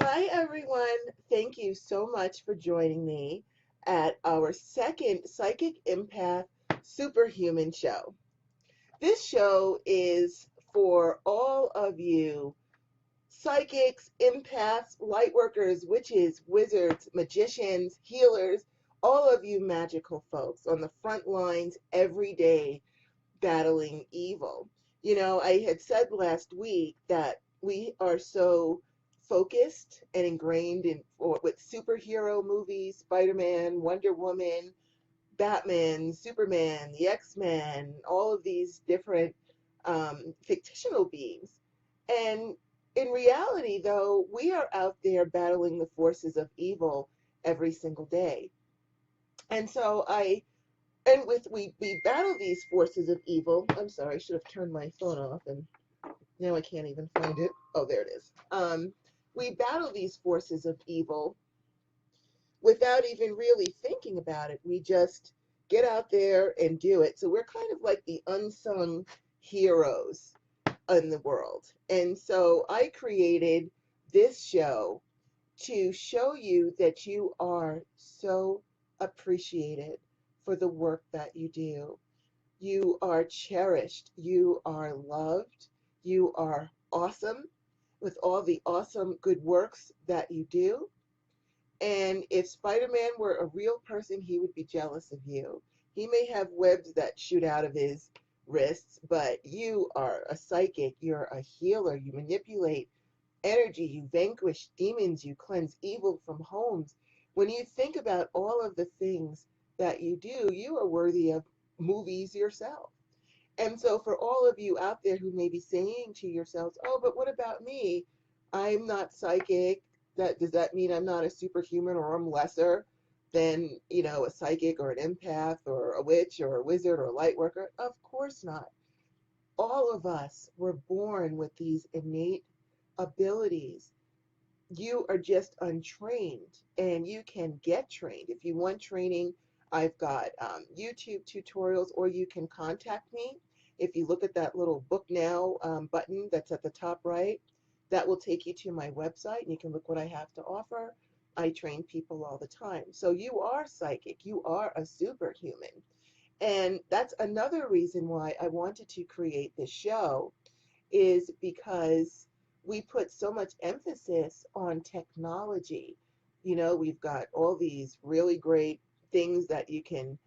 Hi, everyone. Thank you so much for joining me at our second Psychic Empath Superhuman show. This show is for all of you psychics, empaths, light workers, witches, wizards, magicians, healers, all of you magical folks on the front lines every day battling evil. You know, I had said last week that we are so focused and ingrained in with superhero movies, Spider-Man, Wonder Woman, Batman, Superman, the X-Men, all of these different fictional beings. And in reality, though, we are out there battling the forces of evil every single day. And so we battle these forces of evil. I'm sorry, I should have turned my phone off, and now I can't even find it. Oh, there it is. We battle these forces of evil without even really thinking about it. We just get out there and do it. So we're kind of like the unsung heroes in the world. And so I created this show to show you that you are so appreciated for the work that you do. You are cherished. You are loved. You are awesome with all the awesome good works that you do. And if Spider-Man were a real person, he would be jealous of you. He may have webs that shoot out of his wrists, but you are a psychic. You're a healer. You manipulate energy. You vanquish demons. You cleanse evil from homes. When you think about all of the things that you do, you are worthy of movies yourself. And so, for all of you out there who may be saying to yourselves, oh, but what about me? I'm not psychic. Does that mean I'm not a superhuman or I'm lesser than, a psychic or an empath or a witch or a wizard or a light worker? Of course not. All of us were born with these innate abilities. You are just untrained and you can get trained. If you want training, I've got YouTube tutorials, or you can contact me. If you look at that little book now button that's at the top right, that will take you to my website and you can look what I have to offer. I train people all the time. So you are psychic, you are a superhuman. And that's another reason why I wanted to create this show, is because we put so much emphasis on technology. We've got all these really great things that you can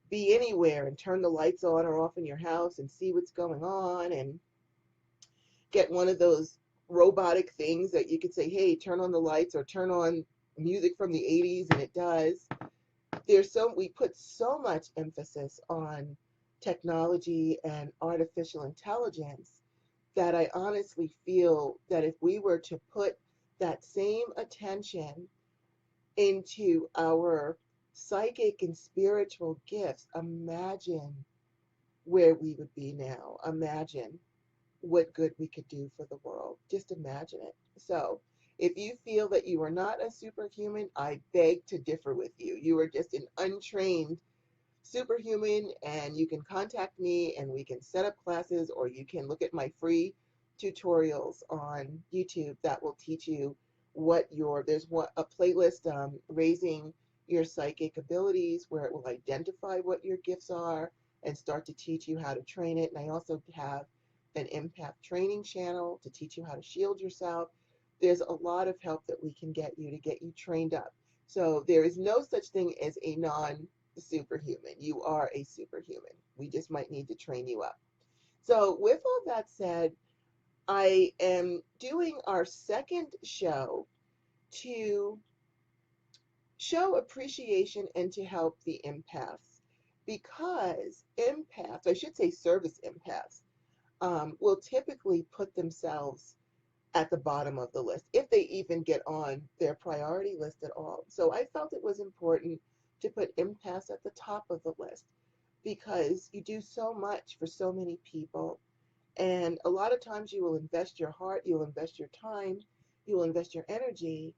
be anywhere and turn the lights on or off in your house and see what's going on, and get one of those robotic things that you could say, hey, turn on the lights or turn on music from the 80s, and it does. We put so much emphasis on technology and artificial intelligence that I honestly feel that if we were to put that same attention into our psychic and spiritual gifts, imagine where we would be now. Imagine what good we could do for the world. Just imagine it. So, if you feel that you are not a superhuman, I beg to differ with you. You are just an untrained superhuman, and you can contact me and we can set up classes, or you can look at my free tutorials on YouTube that will teach you there's a playlist, raising your psychic abilities, where it will identify what your gifts are and start to teach you how to train it. And I also have an empath training channel to teach you how to shield yourself. There's a lot of help that we can get you to get you trained up. So there is no such thing as a non-superhuman. You are a superhuman. We just might need to train you up. So with all that said, I am doing our second show to show appreciation and to help the empaths, because empaths, I should say service empaths, will typically put themselves at the bottom of the list, if they even get on their priority list at all. So I felt it was important to put empaths at the top of the list, because you do so much for so many people. And a lot of times you will invest your heart, you'll invest your time, you will invest your energy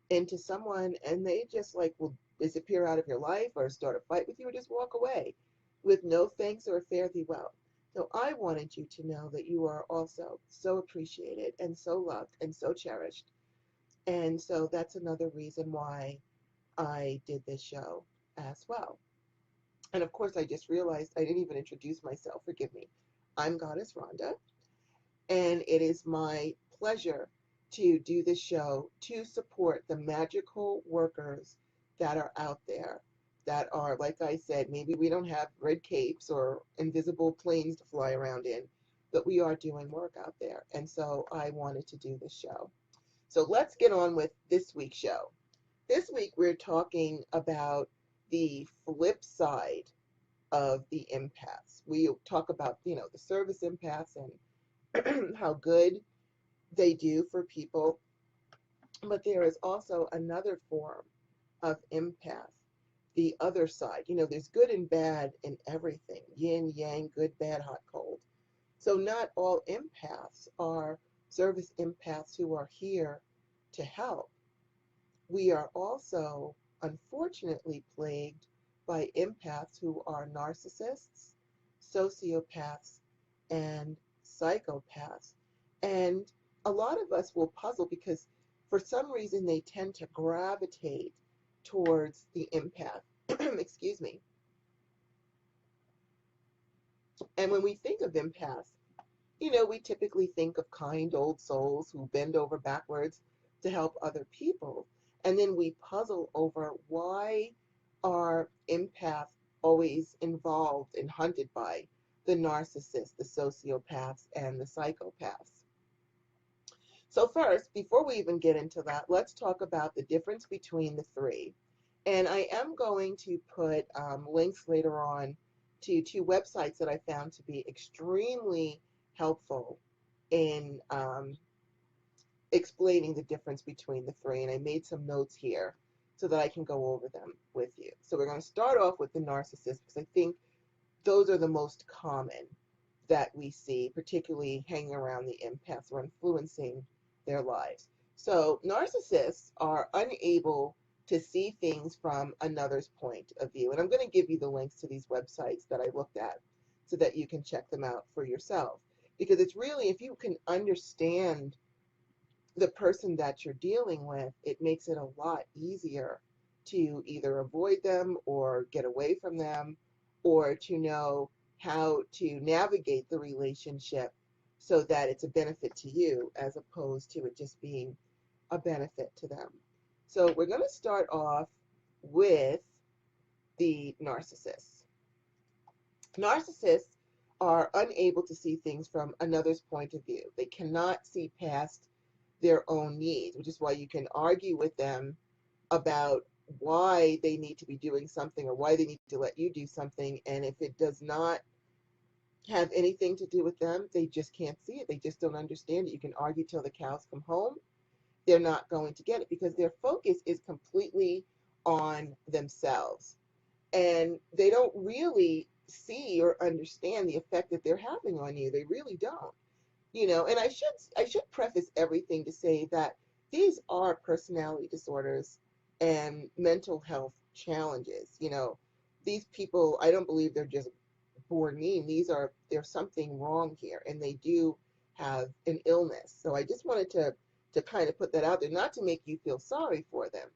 into someone, and they just like will disappear out of your life or start a fight with you or just walk away with no thanks or fare thee well. So I wanted you to know that you are also so appreciated and so loved and so cherished. And so that's another reason why I did this show as well. And of course, I just realized I didn't even introduce myself. Forgive me. I'm Goddess Rhonda, and it is my pleasure to do this show to support the magical workers that are out there that are, like I said, maybe we don't have red capes or invisible planes to fly around in, but we are doing work out there. And so I wanted to do this show. So let's get on with this week's show. This week we're talking about the flip side of the empaths. We talk about, the service empaths and how good they do for people, but there is also another form of empath, the other side. There's good and bad in everything, yin, yang, good, bad, hot, cold. So not all empaths are service empaths who are here to help. We are also, unfortunately, plagued by empaths who are narcissists, sociopaths, and psychopaths. And a lot of us will puzzle because for some reason they tend to gravitate towards the empath. Excuse me. And when we think of empaths, we typically think of kind old souls who bend over backwards to help other people. And then we puzzle over why are empaths always involved and hunted by the narcissists, the sociopaths, and the psychopaths. So first, before we even get into that, let's talk about the difference between the three. And I am going to put links later on to two websites that I found to be extremely helpful in explaining the difference between the three. And I made some notes here so that I can go over them with you. So we're going to start off with the narcissist because I think those are the most common that we see, particularly hanging around the empaths or influencing their lives. So narcissists are unable to see things from another's point of view. And I'm going to give you the links to these websites that I looked at so that you can check them out for yourself. Because it's really, if you can understand the person that you're dealing with, it makes it a lot easier to either avoid them or get away from them, or to know how to navigate the relationship so that it's a benefit to you as opposed to it just being a benefit to them. So we're going to start off with the narcissists. Narcissists are unable to see things from another's point of view. They cannot see past their own needs, which is why you can argue with them about why they need to be doing something or why they need to let you do something. And if it does not have anything to do with them, they just can't see it. They just don't understand it. You can argue till the cows come home. They're not going to get it because their focus is completely on themselves. And they don't really see or understand the effect that they're having on you. They really don't. And I should preface everything to say that these are personality disorders and mental health challenges. These people, I don't believe they're just born mean. There's something wrong here, and they do have an illness. So I just wanted to kind of put that out there, not to make you feel sorry for them,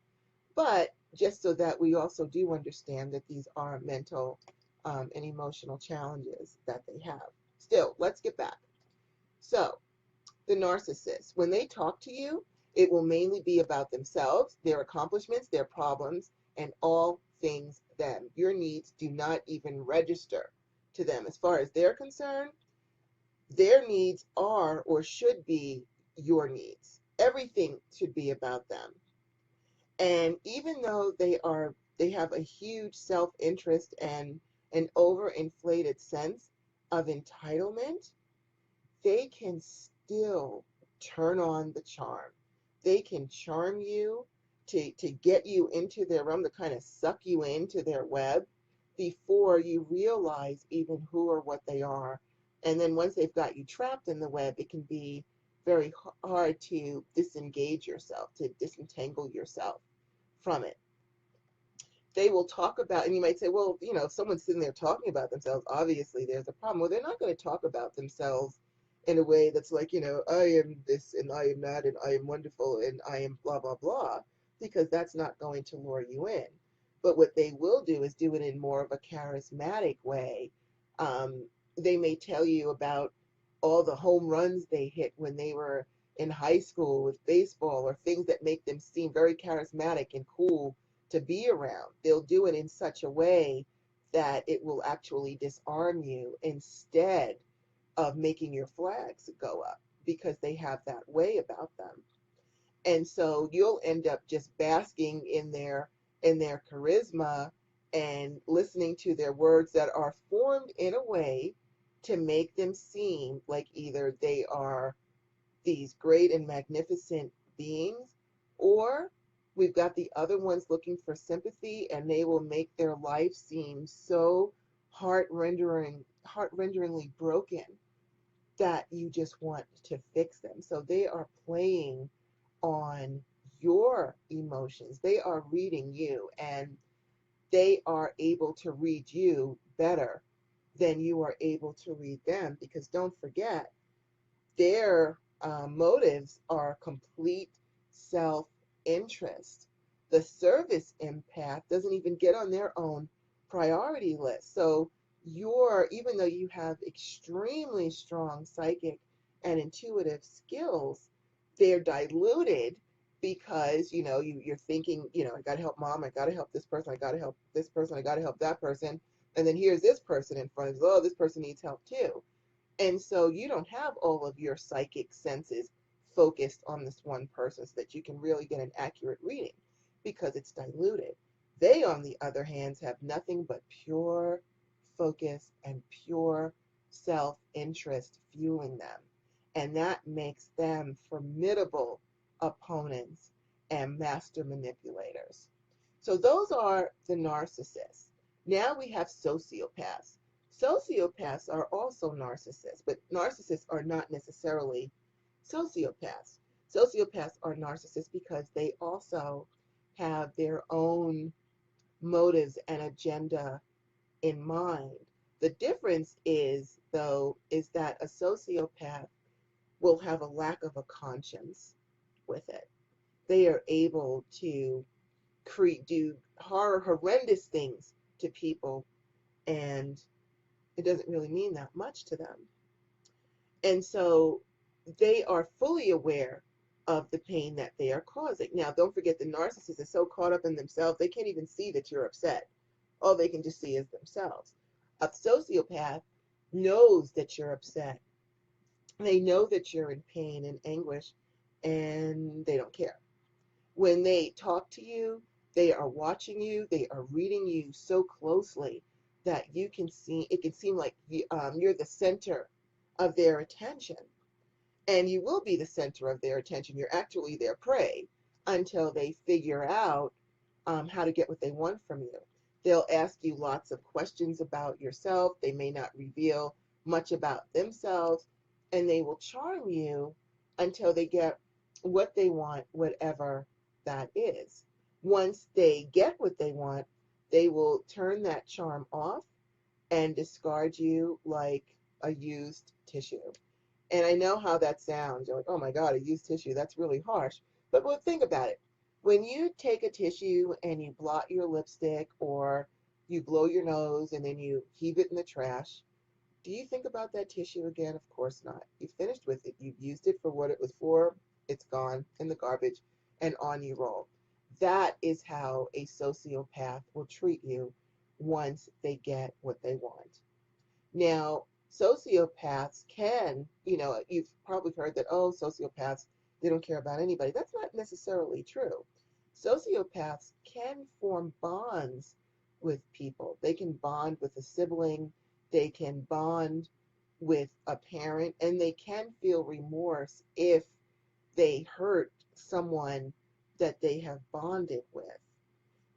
but just so that we also do understand that these are mental and emotional challenges that they have. Still, let's get back. So, the narcissist, when they talk to you, it will mainly be about themselves, their accomplishments, their problems, and all things them. Your needs do not even register to them. As far as they're concerned, their needs are or should be your needs. Everything should be about them. And even though they have a huge self-interest and an overinflated sense of entitlement, they can still turn on the charm. They can charm you to get you into their realm, to kind of suck you into their web before you realize even who or what they are. And then once they've got you trapped in the web, it can be very hard to disengage yourself, to disentangle yourself from it. They will talk about, and you might say, well, if someone's sitting there talking about themselves, obviously there's a problem. Well, they're not going to talk about themselves in a way that's like, I am this and I am that and I am wonderful and I am blah, blah, blah, because that's not going to lure you in. But what they will do is do it in more of a charismatic way. Um, they may tell you about all the home runs they hit when they were in high school with baseball, or things that make them seem very charismatic and cool to be around. They'll do it in such a way that it will actually disarm you instead of making your flags go up, because they have that way about them. And so you'll end up just basking in their charisma and listening to their words that are formed in a way to make them seem like either they are these great and magnificent beings, or we've got the other ones looking for sympathy, and they will make their life seem so heart-renderingly broken that you just want to fix them. So they are playing on your emotions. They are reading you, and they are able to read you better than you are able to read them, because don't forget, their motives are complete self interest. The service empath doesn't even get on their own priority list. So even though you have extremely strong psychic and intuitive skills, they're diluted because you're thinking, I got to help mom, I got to help this person, I got to help this person, I got to help that person, and then here's this person in front of you. Oh, this person needs help too. And so you don't have all of your psychic senses focused on this one person so that you can really get an accurate reading, because it's diluted. They, on the other hand, have nothing but pure focus and pure self interest fueling them. And that makes them formidable opponents and master manipulators. So those are the narcissists. Now we have sociopaths. Sociopaths are also narcissists, but narcissists are not necessarily sociopaths. Sociopaths are narcissists because they also have their own motives and agenda in mind. The difference is, though, is that a sociopath will have a lack of a conscience with it. They are able to do horrendous things to people, and it doesn't really mean that much to them. And so they are fully aware of the pain that they are causing. Now, don't forget, the narcissist is so caught up in themselves, they can't even see that you're upset. All they can just see is themselves. A sociopath knows that you're upset. They know that you're in pain and anguish, and they don't care. When they talk to you, they are watching you, they are reading you so closely that it can seem like you're the center of their attention. And you will be the center of their attention. You're actually their prey until they figure out how to get what they want from you. They'll ask you lots of questions about yourself. They may not reveal much about themselves, and they will charm you until they get what they want, whatever that is. Once they get what they want, they will turn that charm off and discard you like a used tissue. And I know how that sounds. You're like, oh my God, a used tissue. That's really harsh. But think about it. When you take a tissue and you blot your lipstick, or you blow your nose and then you heave it in the trash, do you think about that tissue again? Of course not. You finished with it. You've used it for what it was for. It's gone in the garbage, and on you roll. That is how a sociopath will treat you once they get what they want. Now, sociopaths can, you've probably heard that, oh, sociopaths, they don't care about anybody. That's not necessarily true. Sociopaths can form bonds with people. They can bond with a sibling, they can bond with a parent, and they can feel remorse if they hurt someone that they have bonded with.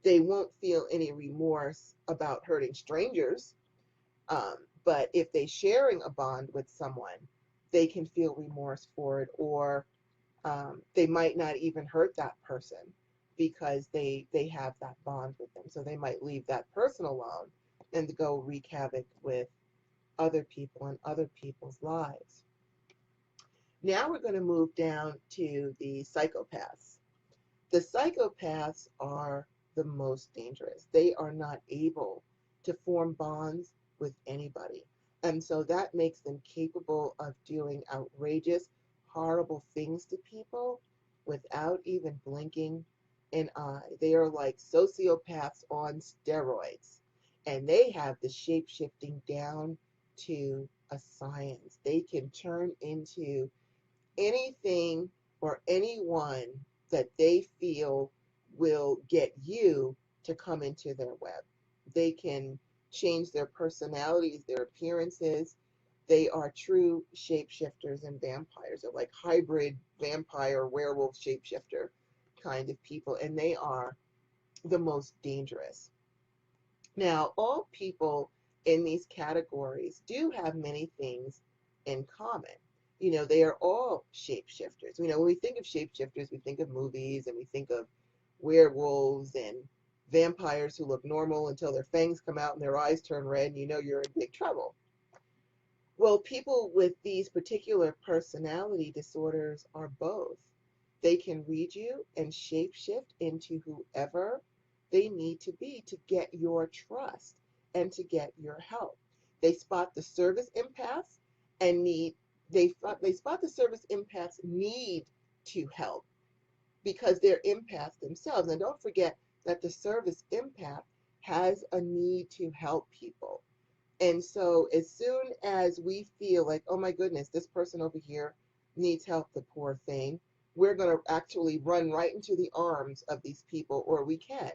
They won't feel any remorse about hurting strangers, but if they sharing a bond with someone, they can feel remorse for it, or they might not even hurt that person because they have that bond with them. So they might leave that person alone and go wreak havoc with other people and other people's lives. Now we're going to move down to the psychopaths. The psychopaths are the most dangerous. They are not able to form bonds with anybody. And so that makes them capable of doing outrageous, horrible things to people without even blinking an eye. They are like sociopaths on steroids. And they have the shape shifting down to a science. They can turn into anything or anyone that they feel will get you to come into their web. They can change their personalities, their appearances. They are true shapeshifters and vampires. They're like hybrid vampire, werewolf, shapeshifter kind of people, and they are the most dangerous. Now, all people in these categories do have many things in common. They are all shapeshifters. When we think of shapeshifters, we think of movies and we think of werewolves and vampires who look normal until their fangs come out and their eyes turn red and you know you're in big trouble. Well, people with these particular personality disorders are both. They can read you and shapeshift into whoever they need to be to get your trust and to get your help. They spot the service empaths and they spot the service empaths need to help because they're empaths themselves. And don't forget that the service empath has a need to help people. And so as soon as we feel like, oh my goodness, this person over here needs help, the poor thing, we're going to actually run right into the arms of these people, or we can,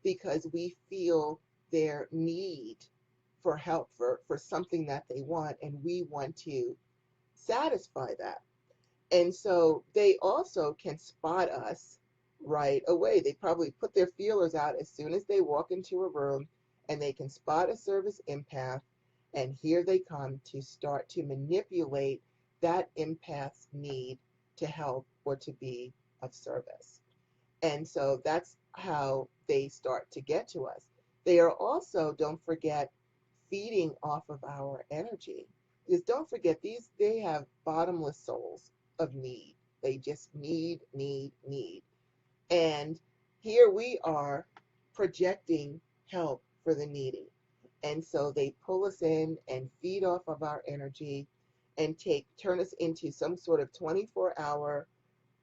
because we feel their need for help, for something that they want, and we want to satisfy that. And so they also can spot us right away. They probably put their feelers out as soon as they walk into a room and they can spot a service empath. And here they come to start to manipulate that empath's need to help or to be of service. And so that's how they start to get to us. They are also, don't forget, feeding off of our energy. Because don't forget, they have bottomless souls of need. They just need, need, need. And here we are projecting help for the needy. And so they pull us in and feed off of our energy and turn us into some sort of 24-hour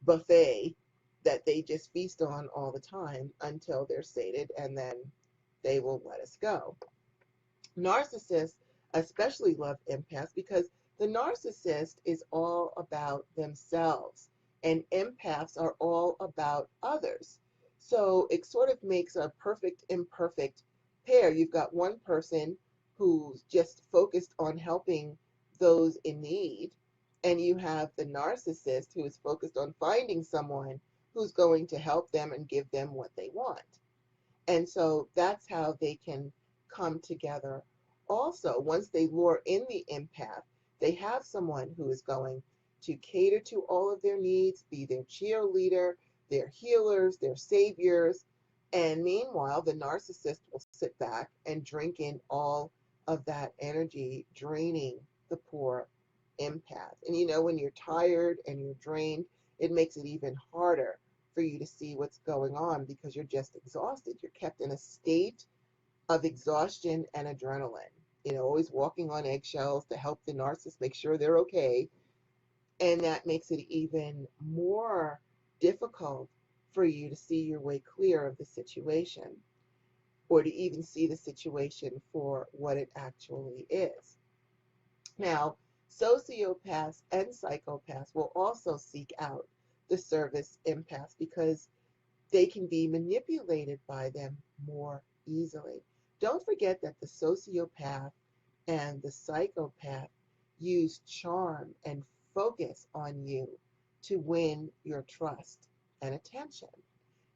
buffet that they just feast on all the time until they're sated, and then they will let us go. Narcissists especially love empaths because the narcissist is all about themselves and empaths are all about others. So it sort of makes a perfect imperfect pair. You've got one person who's just focused on helping those in need, and you have the narcissist who is focused on finding someone who's going to help them and give them what they want. And so that's how they can come together. Also, once they lure in the empath, they have someone who is going to cater to all of their needs, be their cheerleader, their healers, their saviors. And meanwhile, the narcissist will sit back and drink in all of that energy, draining the poor empath. And when you're tired and you're drained, it makes it even harder for you to see what's going on because you're just exhausted. You're kept in a state of exhaustion and adrenaline, always walking on eggshells to help the narcissist make sure they're okay. And that makes it even more difficult for you to see your way clear of the situation or to even see the situation for what it actually is. Now, sociopaths and psychopaths will also seek out the service empaths because they can be manipulated by them more easily. Don't forget that the sociopath and the psychopath use charm and focus on you to win your trust and attention.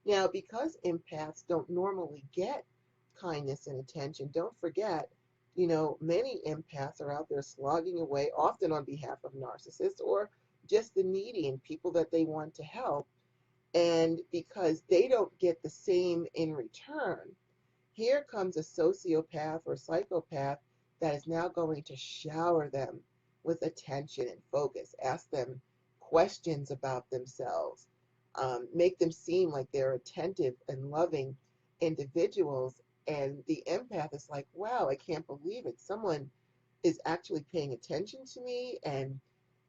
Now, because empaths don't normally get kindness and attention, don't forget, many empaths are out there slogging away, often on behalf of narcissists or just the needy and people that they want to help. And because they don't get the same in return, here comes a sociopath or psychopath that is now going to shower them with attention and focus, ask them questions about themselves, make them seem like they're attentive and loving individuals. And the empath is like, wow, I can't believe it. Someone is actually paying attention to me and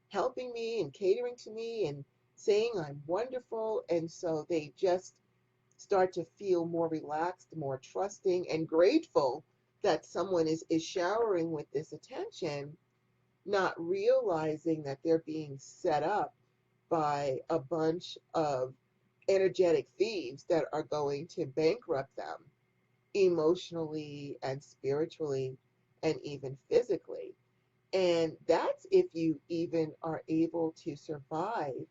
helping me and catering to me and saying I'm wonderful. And so they just start to feel more relaxed, more trusting, and grateful that someone is showering with this attention, not realizing that they're being set up by a bunch of energetic thieves that are going to bankrupt them emotionally and spiritually and even physically. And that's if you even are able to survive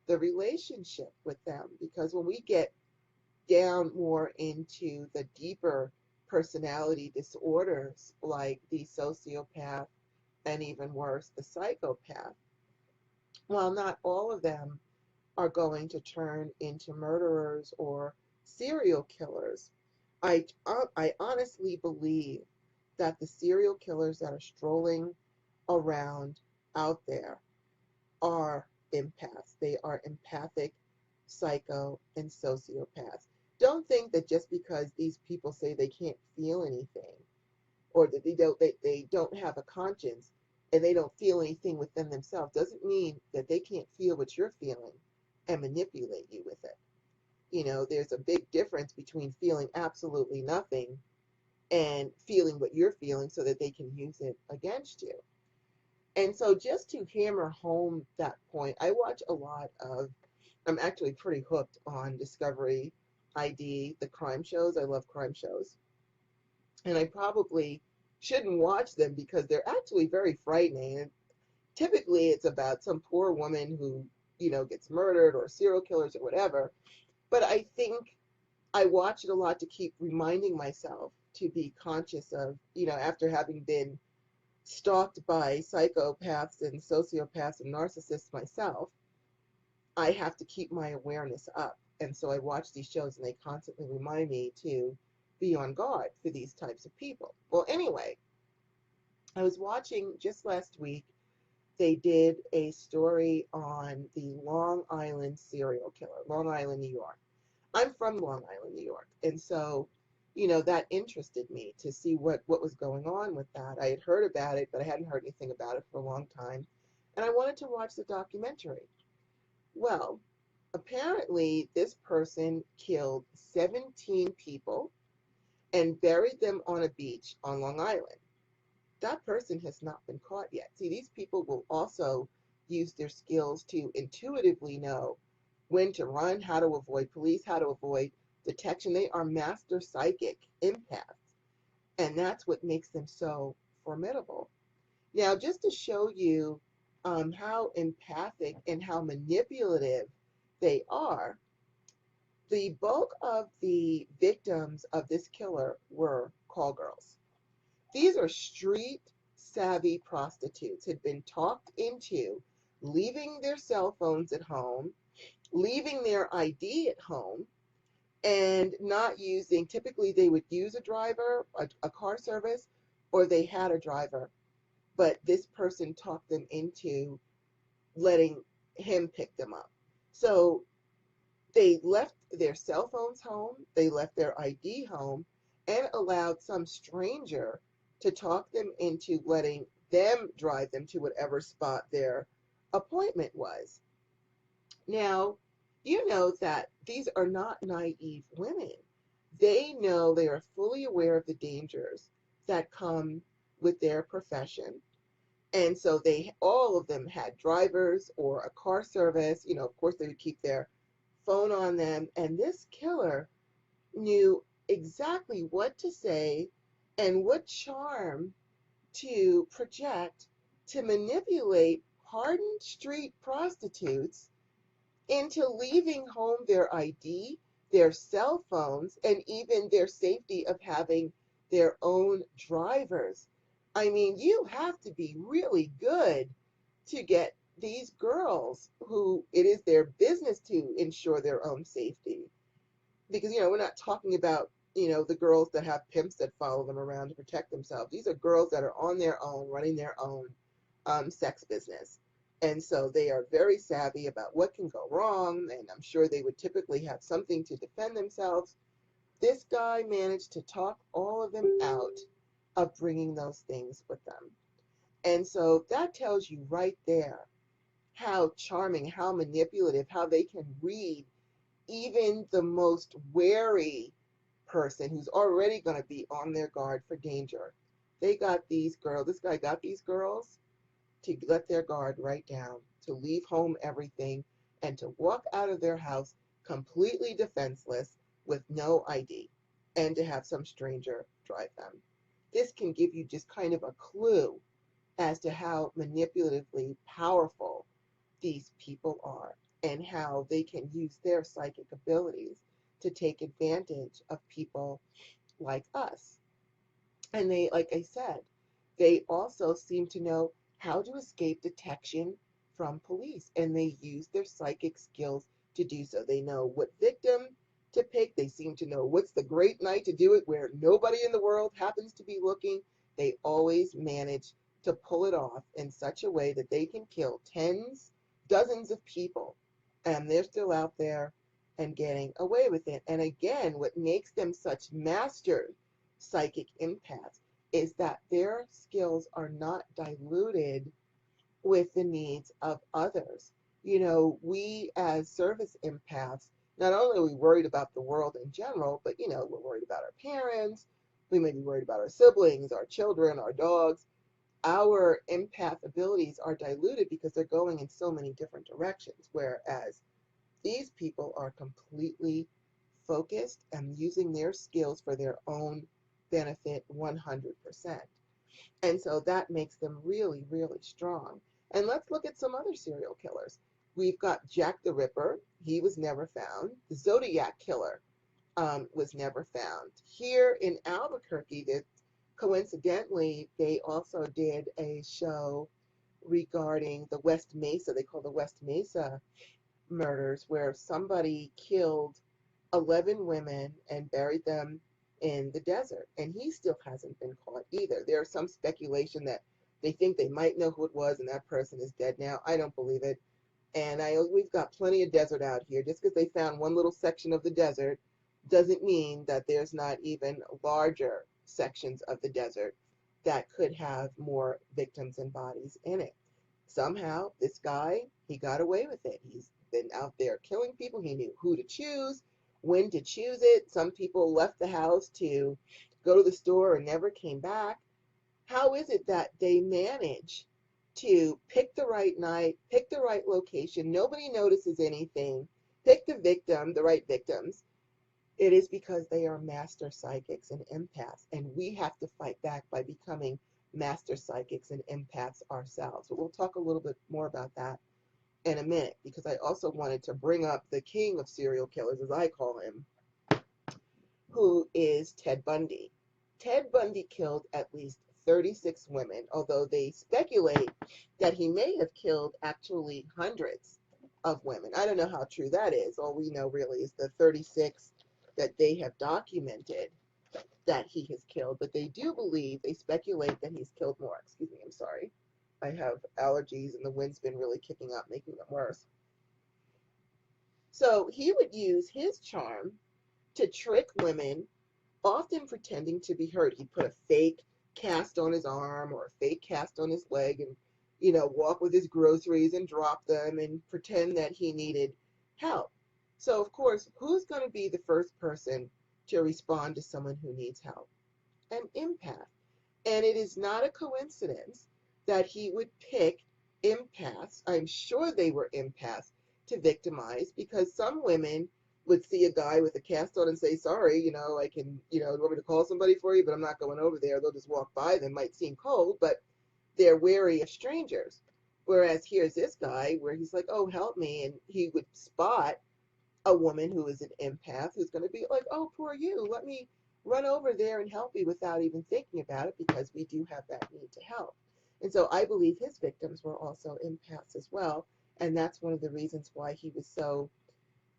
the relationship with them. Because when we get down more into the deeper personality disorders like the sociopath and even worse, the psychopath, while not all of them are going to turn into murderers or serial killers, I honestly believe that the serial killers that are strolling around out there are empaths. They are empathic, psycho, and sociopaths. Don't think that just because these people say they can't feel anything or that they don't have a conscience and they don't feel anything within themselves doesn't mean that they can't feel what you're feeling and manipulate you with it. You know, there's a big difference between feeling absolutely nothing and feeling what you're feeling so that they can use it against you. And so just to hammer home that point, I watch a lot of, I'm actually pretty hooked on Discovery ID, the crime shows. I love crime shows. And I probably shouldn't watch them because they're actually very frightening. And typically it's about some poor woman who, gets murdered or serial killers or whatever. But I think I watch it a lot to keep reminding myself to be conscious of, after having been stalked by psychopaths and sociopaths and narcissists myself, I have to keep my awareness up. And so I watch these shows and they constantly remind me to be on guard for these types of people. Well, anyway, I was watching just last week, they did a story on the Long Island serial killer, Long Island, New York. I'm from Long Island, New York. And so, that interested me to see what was going on with that. I had heard about it, but I hadn't heard anything about it for a long time. And I wanted to watch the documentary. Well, apparently this person killed 17 people and buried them on a beach on Long Island. That person has not been caught yet. See, these people will also use their skills to intuitively know when to run, how to avoid police, how to avoid detection. They are master psychic empaths, and that's what makes them so formidable. Now, just to show you how empathic and how manipulative they are, the bulk of the victims of this killer were call girls. These are street savvy prostitutes, had been talked into leaving their cell phones at home, leaving their ID at home, and not using, typically they would use a driver, a car service, or they had a driver, but this person talked them into letting him pick them up. So they left their cell phones home, they left their ID home, and allowed some stranger to talk them into letting them drive them to whatever spot their appointment was. Now, you know that these are not naive women. They know, they are fully aware of the dangers that come with their profession. And so all of them had drivers or a car service. Of course, they would keep their phone on them. And this killer knew exactly what to say and what charm to project to manipulate hardened street prostitutes into leaving home their ID, their cell phones, and even their safety of having their own drivers. I mean, you have to be really good to get these girls who it is their business to ensure their own safety. Because, we're not talking about, the girls that have pimps that follow them around to protect themselves. These are girls that are on their own, running their own sex business. And so they are very savvy about what can go wrong, and I'm sure they would typically have something to defend themselves. This guy managed to talk all of them out of bringing those things with them. And so that tells you right there how charming, how manipulative, how they can read even the most wary person who's already going to be on their guard for danger. They got these girls, this guy got these girls to let their guard right down, to leave home everything, and to walk out of their house completely defenseless with no ID, and to have some stranger drive them. This can give you just kind of a clue as to how manipulatively powerful these people are and how they can use their psychic abilities to take advantage of people like us. And they, like I said, they also seem to know how to escape detection from police, and they use their psychic skills to do so. They know what victim to pick. They seem to know what's the great night to do it where nobody in the world happens to be looking. They always manage to pull it off in such a way that they can kill tens, dozens of people, and they're still out there and getting away with it. And again, what makes them such master psychic empaths is that their skills are not diluted with the needs of others. You know, we as service empaths, not only are we worried about the world in general, but, you know, we're worried about our parents, we may be worried about our siblings, our children, our dogs. Our empath abilities are diluted because they're going in so many different directions, whereas these people are completely focused and using their skills for their own benefit 100%. And so that makes them really, really strong. And let's look at some other serial killers. We've got Jack the Ripper. He was never found. The Zodiac Killer was never found. Here in Albuquerque, that coincidentally, they also did a show regarding the West Mesa. They call the West Mesa murders, where somebody killed 11 women and buried them in the desert. And he still hasn't been caught either. There's some speculation that they think they might know who it was and that person is dead now. I don't believe it. And we've got plenty of desert out here. Just because they found one little section of the desert doesn't mean that there's not even larger sections of the desert that could have more victims and bodies in it. Somehow, this guy, he got away with it. He's been out there killing people. He knew who to choose, when to choose it. Some people left the house to go to the store and never came back. How is it that they manage to pick the right night, pick the right location, nobody notices anything, pick the victim, the right victims? It is because they are master psychics and empaths, and we have to fight back by becoming master psychics and empaths ourselves. But we'll talk a little bit more about that in a minute, because I also wanted to bring up the king of serial killers, as I call him, who is Ted Bundy. Ted Bundy killed at least 36 women, although they speculate that he may have killed actually hundreds of women. I don't know how true that is. All we know really is the 36 that they have documented that he has killed, but they do believe, they speculate that he's killed more. Excuse me, I'm sorry. I have allergies and the wind's been really kicking up, making them worse. So he would use his charm to trick women, often pretending to be hurt. He'd put a fake cast on his arm or a fake cast on his leg and, you know, walk with his groceries and drop them and pretend that he needed help. So, of course, who's going to be the first person to respond to someone who needs help? An empath. And it is not a coincidence that he would pick empaths. I'm sure they were empaths to victimize, because some women would see a guy with a cast on and say, sorry, you know, I can, you know, you want me to call somebody for you, but I'm not going over there. They'll just walk by. They might seem cold, but they're wary of strangers. Whereas here's this guy where he's like, oh, help me. And he would spot a woman who is an empath who's going to be like, oh, poor you. Let me run over there and help you without even thinking about it, because we do have that need to help. And so I believe his victims were also empaths as well. And that's one of the reasons why he was so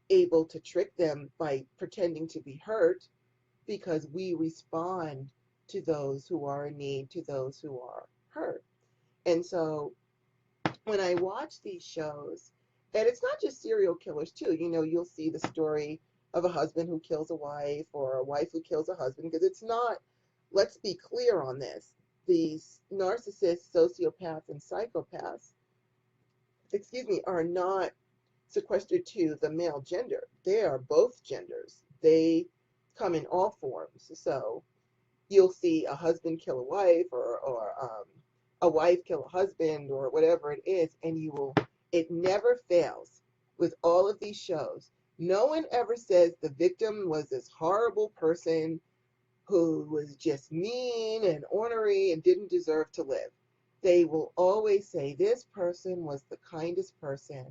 able to trick them by pretending to be hurt, because we respond to those who are in need, to those who are hurt. And so when I watch these shows, and it's not just serial killers too, you'll see the story of a husband who kills a wife or a wife who kills a husband, because it's not, let's be clear on this, these narcissists, sociopaths, and psychopaths, are not sequestered to the male gender. They are both genders. They come in all forms. So you'll see a husband kill a wife, or a wife kill a husband, or whatever it is, and it never fails with all of these shows. No one ever says the victim was this horrible person who was just mean and ornery and didn't deserve to live. They will always say this person was the kindest person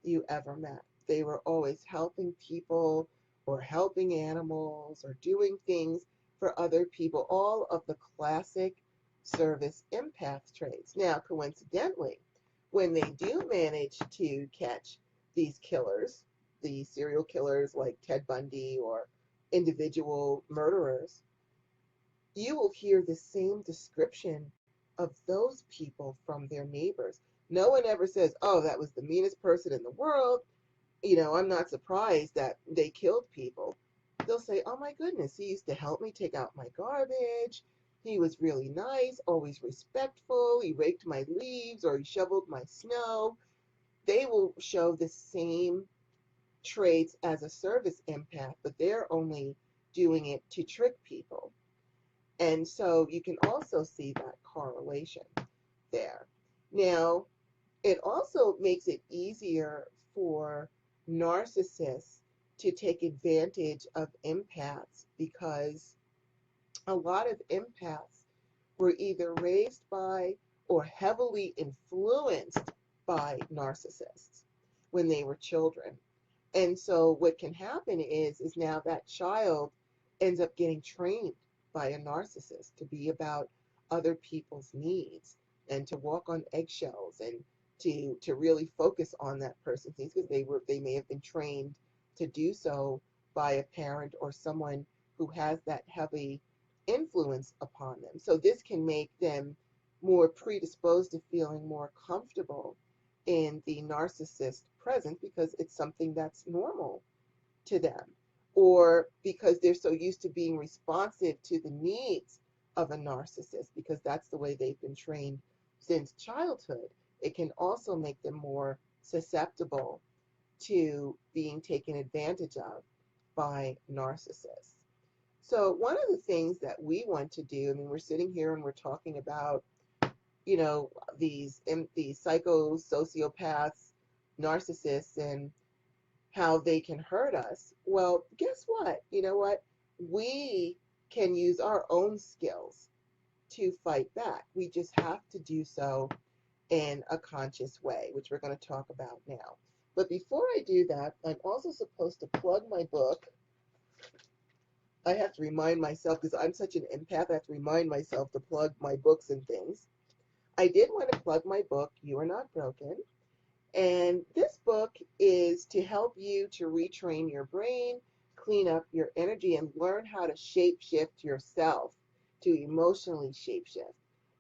you ever met. They were always helping people or helping animals or doing things for other people, all of the classic service empath traits. Now, coincidentally, when they do manage to catch these killers, these serial killers like Ted Bundy or individual murderers, you will hear the same description of those people from their neighbors. No one ever says, oh, that was the meanest person in the world. I'm not surprised that they killed people. They'll say, oh my goodness, he used to help me take out my garbage. He was really nice, always respectful. He raked my leaves or he shoveled my snow. They will show the same traits as a service empath, but they're only doing it to trick people. And so you can also see that correlation there. Now, it also makes it easier for narcissists to take advantage of empaths, because a lot of empaths were either raised by or heavily influenced by narcissists when they were children. And so what can happen is now that child ends up getting trained by a narcissist to be about other people's needs and to walk on eggshells and to really focus on that person's needs, because they may have been trained to do so by a parent or someone who has that heavy influence upon them. So this can make them more predisposed to feeling more comfortable in the narcissist presence, because it's something that's normal to them, or because they're so used to being responsive to the needs of a narcissist, because that's the way they've been trained since childhood. It can also make them more susceptible to being taken advantage of by narcissists. So one of the things that we want to do, we're sitting here and we're talking about, these psycho sociopaths, narcissists, and how they can hurt us. Well, guess what? You know what? We can use our own skills to fight back. We just have to do so in a conscious way, which we're going to talk about now. But before I do that, I'm also supposed to plug my book. I have to remind myself, because I'm such an empath, I have to remind myself to plug my books and things. I did want to plug my book, You Are Not Broken. And this book is to help you to retrain your brain, clean up your energy, and learn how to shapeshift yourself, to emotionally shapeshift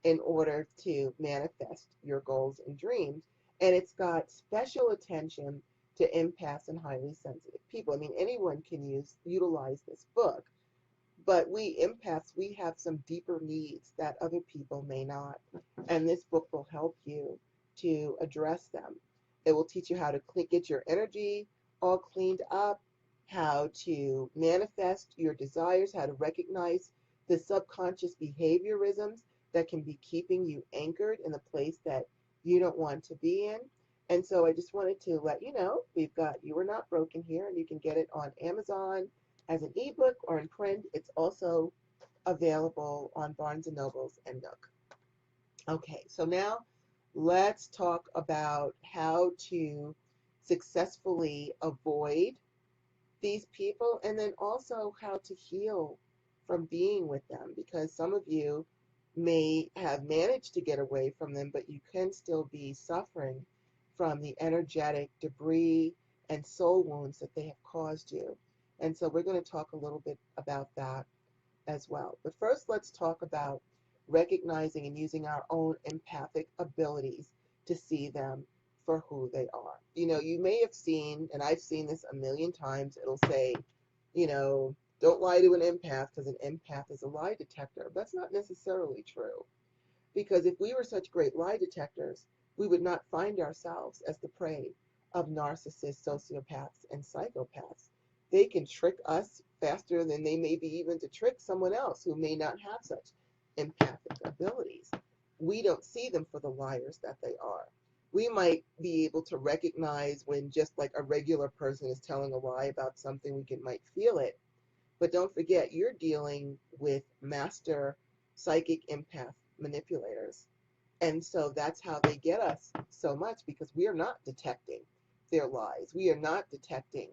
in order to manifest your goals and dreams. And it's got special attention to empaths and highly sensitive people. Anyone can utilize this book, but we empaths, we have some deeper needs that other people may not. And this book will help you to address them. It will teach you how to get your energy all cleaned up, how to manifest your desires, how to recognize the subconscious behaviorisms that can be keeping you anchored in the place that you don't want to be in. And so I just wanted to let you know, we've got You Are Not Broken here, and you can get it on Amazon as an ebook or in print. It's also available on Barnes & Nobles and Nook. Okay, so now let's talk about how to successfully avoid these people, and then also how to heal from being with them, because some of you may have managed to get away from them, but you can still be suffering from the energetic debris and soul wounds that they have caused you. And so we're going to talk a little bit about that as well. But first, let's talk about recognizing and using our own empathic abilities to see them for who they are. You know, you may have seen, and I've seen this a million times, it'll say, you know, don't lie to an empath because an empath is a lie detector. That's not necessarily true. Because if we were such great lie detectors, we would not find ourselves as the prey of narcissists, sociopaths, and psychopaths. They can trick us faster than they may be even to trick someone else who may not have such empathic abilities. We don't see them for the liars that they are. We might be able to recognize when just like a regular person is telling a lie about something, might feel it. But don't forget, you're dealing with master psychic empath manipulators. And so that's how they get us so much, because we are not detecting their lies. We are not detecting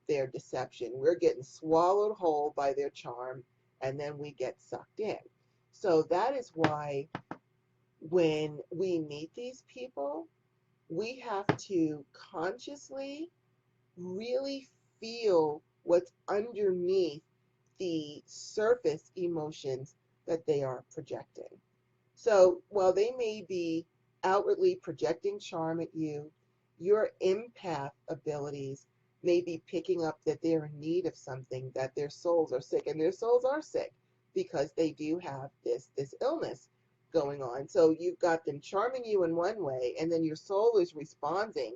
their deception. We're getting swallowed whole by their charm, and then we get sucked in. So that is why when we meet these people, we have to consciously really feel what's underneath the surface emotions that they are projecting. So while they may be outwardly projecting charm at you, your empath abilities may be picking up that they're in need of something, that their souls are sick, and their souls are sick because they do have this illness going on. So you've got them charming you in one way, and then your soul is responding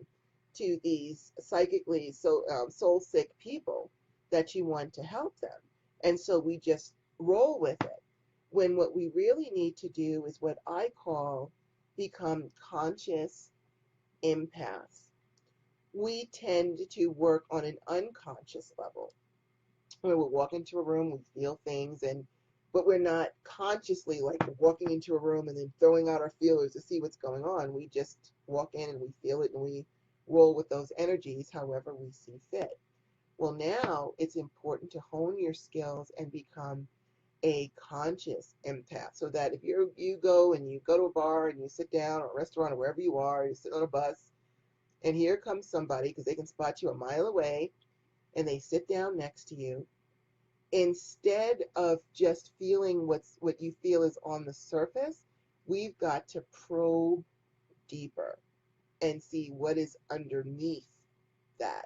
to these psychically soul sick people that you want to help them. And so we just roll with it, when what we really need to do is what I call become conscious empaths. We tend to work on an unconscious level. When we walk into a room, we feel things, but we're not consciously like walking into a room and then throwing out our feelers to see what's going on. We just walk in and we feel it and we roll with those energies however we see fit. Well, now it's important to hone your skills and become a conscious empath, so that if you go to a bar and you sit down, or a restaurant, or wherever you are, you sit on a bus, and here comes somebody, because they can spot you a mile away, and they sit down next to you, instead of just feeling what you feel is on the surface, we've got to probe deeper and see what is underneath that.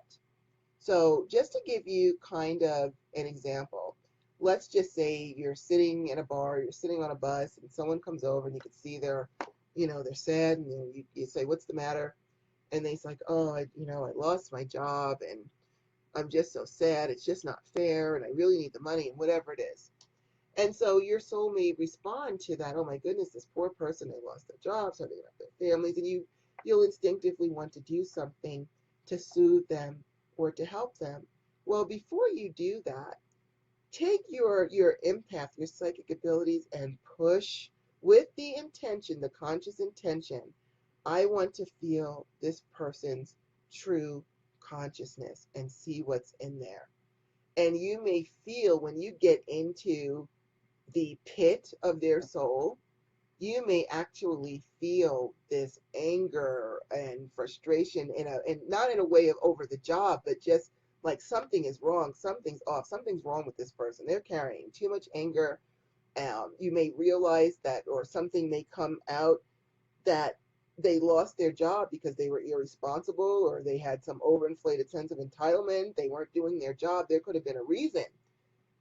So just to give you kind of an example, let's just say you're sitting in a bar, you're sitting on a bus, and someone comes over and you can see they're sad, and you say, what's the matter? And they're like, oh, I lost my job, and I'm just so sad. It's just not fair, and I really need the money, and whatever it is. And so your soul may respond to that. Oh my goodness, this poor person, they lost their jobs, so they left their families, and you'll instinctively want to do something to soothe them or to help them. Well, before you do that, take your empath, your psychic abilities, and push with the intention, the conscious intention. I want to feel this person's true consciousness and see what's in there. And you may feel, when you get into the pit of their soul, you may actually feel this anger and frustration and not in a way of over the job, but just like something is wrong, something's off, something's wrong with this person. They're carrying too much anger. You may realize that, or something may come out, that they lost their job because they were irresponsible, or they had some overinflated sense of entitlement. They weren't doing their job. There could have been a reason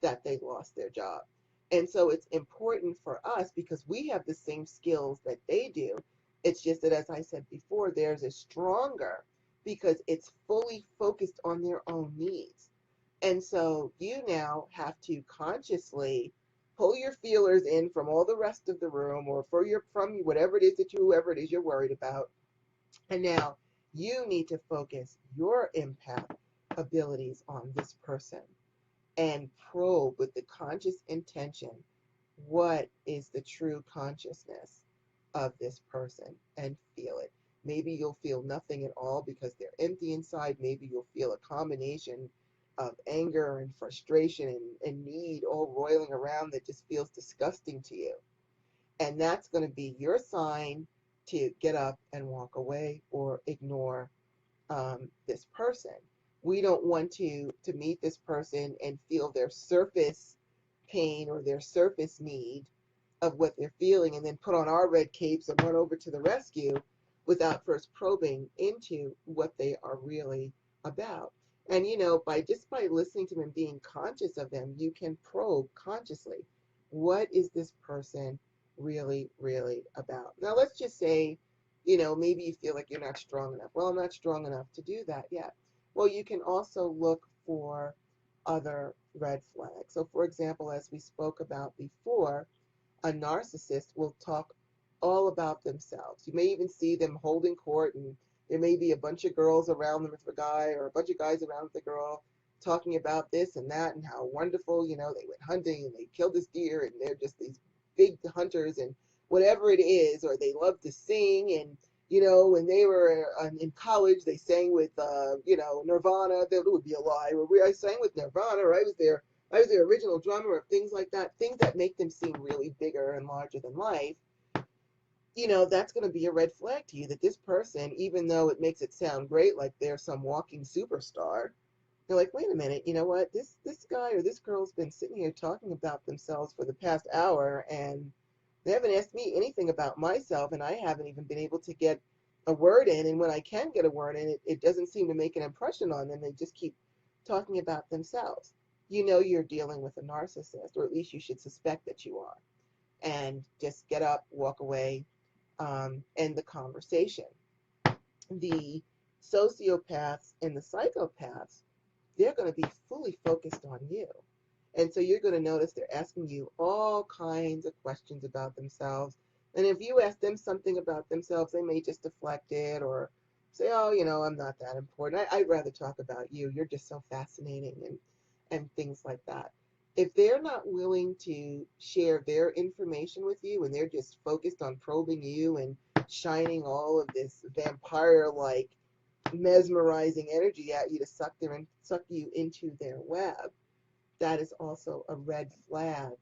that they lost their job. And so it's important for us, because we have the same skills that they do. It's just that, as I said before, theirs is stronger because it's fully focused on their own needs. And so you now have to consciously pull your feelers in from all the rest of the room, or from whatever it is whoever it is you're worried about. And now you need to focus your empath abilities on this person and probe with the conscious intention, what is the true consciousness of this person, and feel it. Maybe you'll feel nothing at all because they're empty inside. Maybe you'll feel a combination of anger and frustration and need all roiling around that just feels disgusting to you. And that's going to be your sign to get up and walk away or ignore this person. We don't want to meet this person and feel their surface pain or their surface need of what they're feeling, and then put on our red capes and run over to the rescue without first probing into what they are really about. And by listening to them and being conscious of them, you can probe consciously, what is this person really, really about? Now, let's just say, maybe you feel like you're not strong enough. Well, I'm not strong enough to do that yet. Well, you can also look for other red flags. So, for example, as we spoke about before, a narcissist will talk all about themselves. You may even see them holding court, and there may be a bunch of girls around them with a guy, or a bunch of guys around with a girl, talking about this and that and how wonderful, they went hunting and they killed this deer and they're just these big hunters and whatever it is, or they love to sing. And when they were in college, they sang with, Nirvana. That would be a lie. I sang with Nirvana, or I was their original drummer, or things like that, things that make them seem really bigger and larger than life. That's going to be a red flag to you, that this person, even though it makes it sound great, like they're some walking superstar, you're like, wait a minute, you know what? This guy or this girl's been sitting here talking about themselves for the past hour, and they haven't asked me anything about myself, and I haven't even been able to get a word in. And when I can get a word in, it doesn't seem to make an impression on them. They just keep talking about themselves. You're dealing with a narcissist, or at least you should suspect that you are. And just get up, walk away, end the conversation. The sociopaths and the psychopaths, they're going to be fully focused on you. And so you're going to notice they're asking you all kinds of questions about themselves. And if you ask them something about themselves, they may just deflect it or say, oh, I'm not that important. I'd rather talk about you. You're just so fascinating, and things like that. If they're not willing to share their information with you, and they're just focused on probing you and shining all of this vampire-like mesmerizing energy at you to suck you into their web, that is also a red flag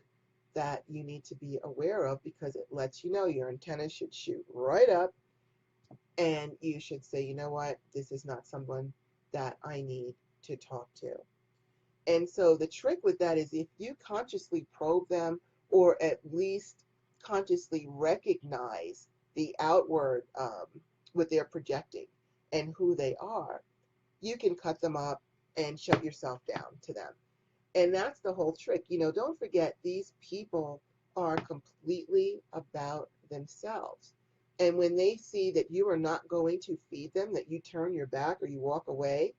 that you need to be aware of, because it lets you know your antennas should shoot right up, and you should say, you know what, this is not someone that I need to talk to. And so the trick with that is, if you consciously probe them, or at least consciously recognize the outward, what they're projecting and who they are, you can cut them up and shut yourself down to them. And that's the whole trick. Don't forget, these people are completely about themselves. And when they see that you are not going to feed them, that you turn your back or you walk away,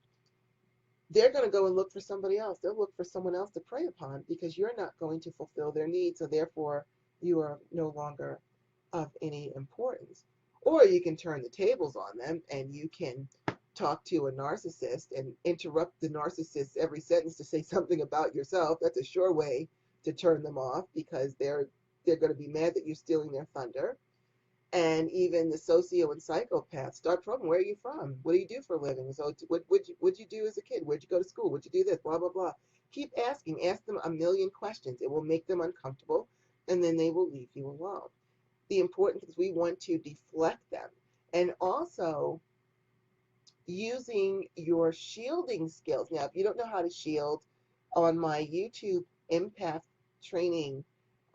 they're going to go and look for somebody else. They'll look for someone else to prey upon, because you're not going to fulfill their needs. So therefore, you are no longer of any importance. Or you can turn the tables on them, and you can talk to a narcissist and interrupt the narcissist every sentence to say something about yourself. That's a sure way to turn them off, because they're going to be mad that you're stealing their thunder. And even the socio and psychopaths start probing, where are you from? What do you do for a living? So what'd you do as a kid? Where'd you go to school? What'd you do this? Blah, blah, blah. Keep asking. Ask them a million questions. It will make them uncomfortable, and then they will leave you alone. The important thing is, we want to deflect them. And also, using your shielding skills. Now, if you don't know how to shield, on my YouTube Empath training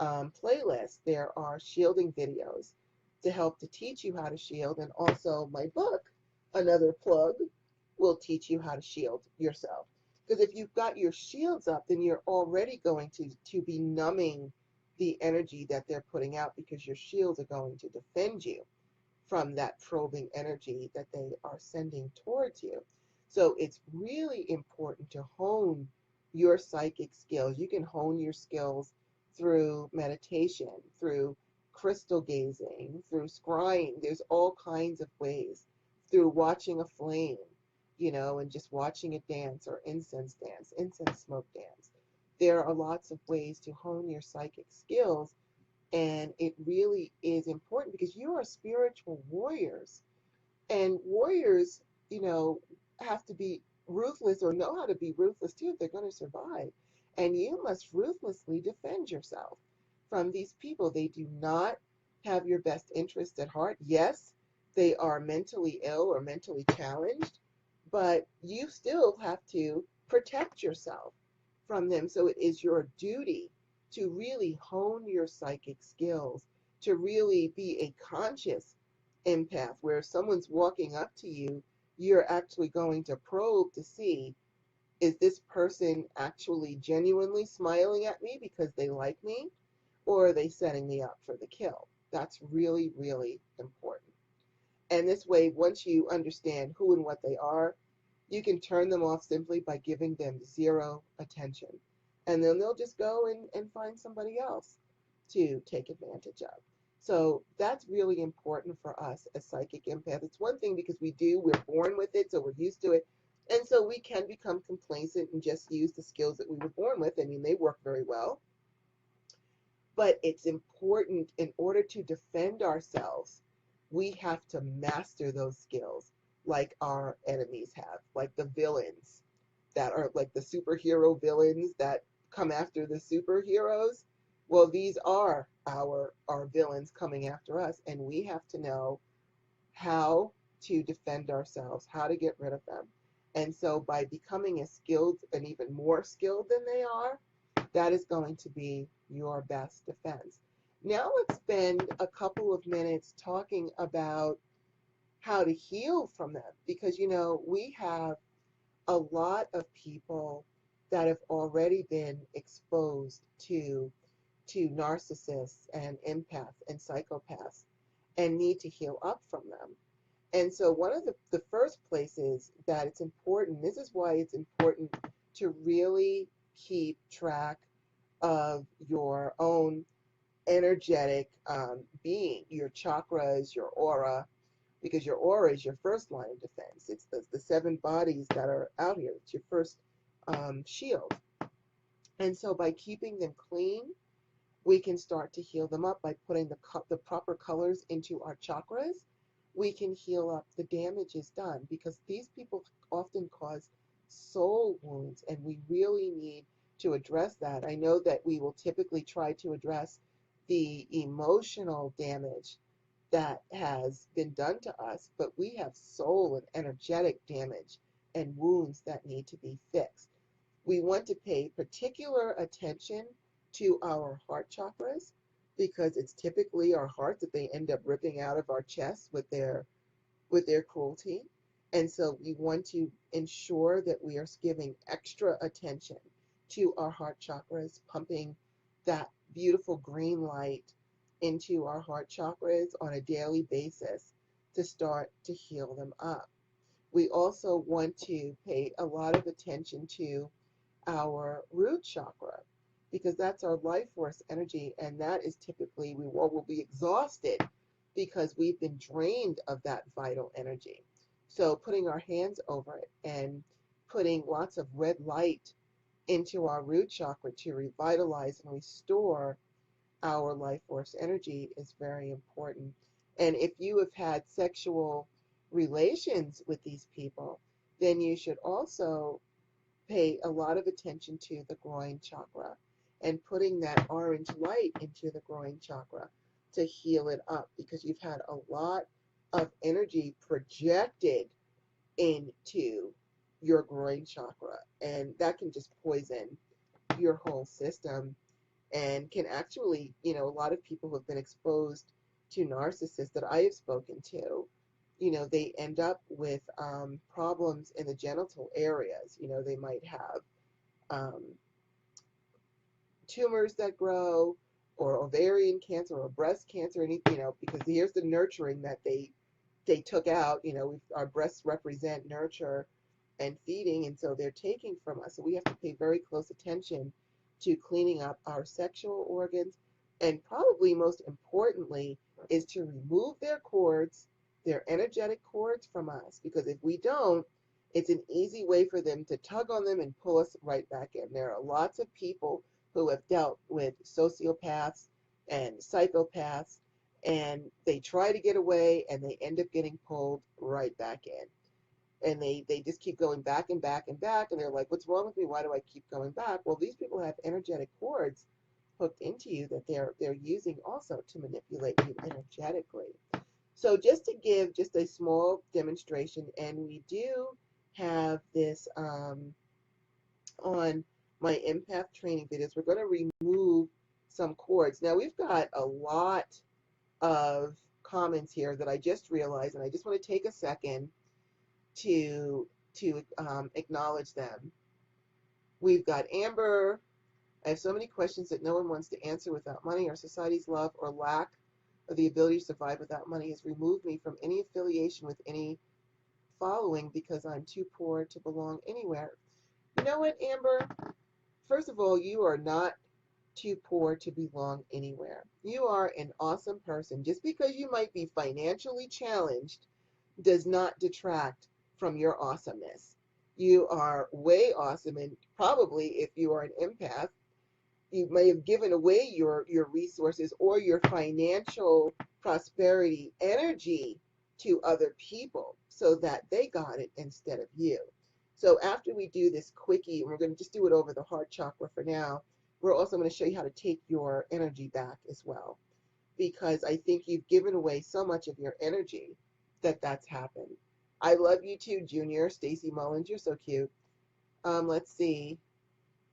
playlist, there are shielding videos to help to teach you how to shield. And also my book, another plug, will teach you how to shield yourself. Because if you've got your shields up, then you're already going to be numbing the energy that they're putting out, because your shields are going to defend you from that probing energy that they are sending towards you. So it's really important to hone your psychic skills. You can hone your skills through meditation, through crystal gazing, through scrying. There's all kinds of ways, through watching a flame, and just watching it dance, or incense smoke dance. There are lots of ways to hone your psychic skills. And it really is important, because you are spiritual warriors. And warriors, have to be ruthless, or know how to be ruthless too, if they're going to survive. And you must ruthlessly defend yourself from these people. They do not have your best interest at heart. Yes, they are mentally ill or mentally challenged, but you still have to protect yourself from them. So it is your duty to really hone your psychic skills, to really be a conscious empath, where if someone's walking up to you, you're actually going to probe to see, is this person actually genuinely smiling at me because they like me, or are they setting me up for the kill? That's really, really important. And this way, once you understand who and what they are, you can turn them off simply by giving them zero attention. And then they'll just go and find somebody else to take advantage of. So that's really important for us as psychic empaths. It's one thing because we're born with it, so we're used to it. And so we can become complacent and just use the skills that we were born with. I mean, they work very well. But it's important in order to defend ourselves, we have to master those skills like our enemies have, like the villains that are like the superhero villains that come after the superheroes. Well, these are our villains coming after us, and we have to know how to defend ourselves, how to get rid of them. And so by becoming as skilled and even more skilled than they are, that is going to be your best defense. Now let's spend a couple of minutes talking about how to heal from them, because we have a lot of people that have already been exposed to narcissists and empaths and psychopaths and need to heal up from them. And so one of the first places that it's important, this is why it's important to really keep track of your own energetic being, your chakras, your aura, because your aura is your first line of defense. It's the seven bodies that are out here. It's your first shield. And so by keeping them clean, we can start to heal them up by putting the proper colors into our chakras. We can heal up the damages done, because these people often cause soul wounds, and we really need to address that. I know that we will typically try to address the emotional damage that has been done to us, but we have soul and energetic damage and wounds that need to be fixed. We want to pay particular attention to our heart chakras, because it's typically our heart that they end up ripping out of our chest with their cruelty. And so we want to ensure that we are giving extra attention to our heart chakras, pumping that beautiful green light into our heart chakras on a daily basis to start to heal them up. We also want to pay a lot of attention to our root chakra, because that's our life force energy, and that is typically, we will be exhausted because we've been drained of that vital energy. So putting our hands over it and putting lots of red light into our root chakra to revitalize and restore our life force energy is very important. And if you have had sexual relations with these people, then you should also pay a lot of attention to the groin chakra and putting that orange light into the groin chakra to heal it up, because you've had a lot of energy projected into your groin chakra, and that can just poison your whole system and can actually, a lot of people who have been exposed to narcissists that I have spoken to, they end up with problems in the genital areas. They might have um, tumors that grow, or ovarian cancer, or breast cancer, because here's the nurturing that they took out. Our breasts represent nurture and feeding, and so they're taking from us. So we have to pay very close attention to cleaning up our sexual organs, and probably most importantly is to remove their cords, their energetic cords from us, because if we don't, it's an easy way for them to tug on them and pull us right back in. There are lots of people who have dealt with sociopaths and psychopaths, and they try to get away and they end up getting pulled right back in. And they just keep going back and back and back, and they're like, what's wrong with me? Why do I keep going back? Well, these people have energetic cords hooked into you that they're using also to manipulate you energetically. So just to give just a small demonstration, and we do have this on my empath training videos, we're going to remove some cords. Now we've got a lot of comments here that I just realized, and I just want to take a second to acknowledge them. We've got Amber. I have so many questions that no one wants to answer without money. Our society's love or lack of the ability to survive without money has removed me from any affiliation with any following because I'm too poor to belong anywhere. You know what, Amber? First of all, you are not too poor to belong anywhere. You are an awesome person. Just because you might be financially challenged does not detract from your awesomeness. You are way awesome, and probably if you are an empath, you may have given away your resources or your financial prosperity energy to other people so that they got it instead of you. So after we do this quickie, and we're going to just do it over the heart chakra for now, we're also going to show you how to take your energy back as well, because I think you've given away so much of your energy that that's happened. I love you too, Junior. Stacy Mullins, you're so cute. Let's see.